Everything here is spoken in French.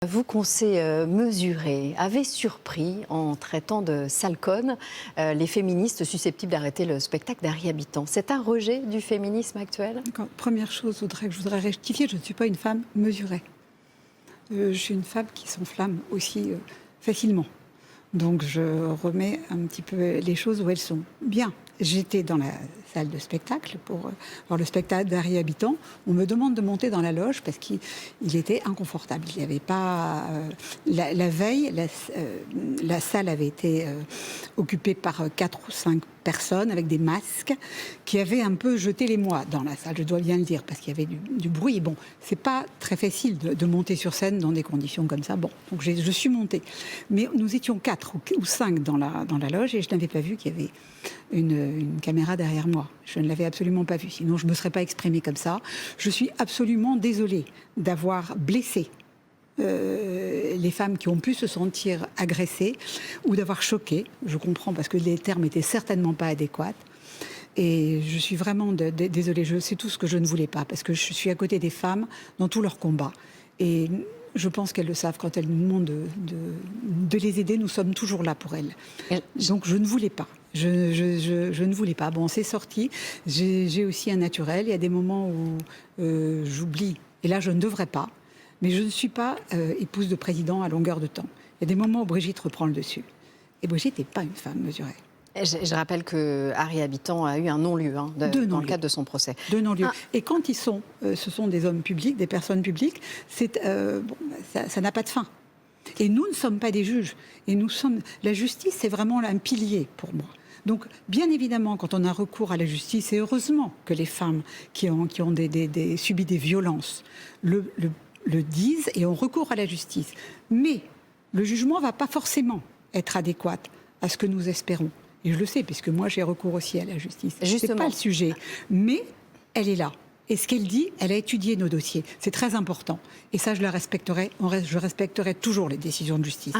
Vous qu'on s'est mesuré, avez surpris en traitant de sale conne les féministes susceptibles d'arrêter le spectacle d'Harry Habitant. C'est un rejet du féminisme actuel? Première chose que je voudrais rectifier, je ne suis pas une femme mesurée. Je suis une femme qui s'enflamme aussi facilement. Donc je remets un petit peu les choses où elles sont. Bien, j'étais dans la salle de spectacle pour voir le spectacle d'Harry Habitant. On me demande de monter dans la loge parce qu'il était inconfortable. Il n'y avait pas... la veille, la salle avait été occupée par 4 ou 5 personnes avec des masques qui avaient un peu jeté l'émoi dans la salle, je dois bien le dire, parce qu'il y avait du bruit. Bon, c'est pas très facile de monter sur scène dans des conditions comme ça. Bon, donc je suis montée. Mais nous étions 4 ou 5 dans la loge et je n'avais pas vu qu'il y avait une caméra derrière moi. Je ne l'avais absolument pas vu, sinon je ne me serais pas exprimée comme ça. Je suis absolument désolée d'avoir blessé les femmes qui ont pu se sentir agressées ou d'avoir choqué. Je comprends parce que les termes n'étaient certainement pas adéquats. Et je suis vraiment désolée, c'est tout ce que je ne voulais pas, parce que je suis à côté des femmes dans tous leurs combats. Et je pense qu'elles le savent, quand elles nous demandent de les aider, nous sommes toujours là pour elles. Donc je ne voulais pas. Je ne voulais pas. Bon, c'est sorti. J'ai aussi un naturel. Il y a des moments où j'oublie. Et là, je ne devrais pas. Mais je ne suis pas épouse de président à longueur de temps. Il y a des moments où Brigitte reprend le dessus. Et Brigitte n'est pas une femme mesurée. Je rappelle que Harry Habitant a eu un non-lieu dans le cadre de son procès. 2 non-lieux. Et quand ce sont des hommes publics, des personnes publiques, ça n'a pas de fin. Et nous ne sommes pas des juges. Et la justice, c'est vraiment un pilier pour moi. Donc, bien évidemment, quand on a recours à la justice, et heureusement que les femmes qui ont subi des violences le disent et ont recours à la justice. Mais le jugement ne va pas forcément être adéquat à ce que nous espérons. Et je le sais, puisque moi, j'ai recours aussi à la justice. Ce n'est pas le sujet. Mais elle est là. Et ce qu'elle dit, elle a étudié nos dossiers. C'est très important. Et ça, je la respecterai. Je respecterai toujours les décisions de justice.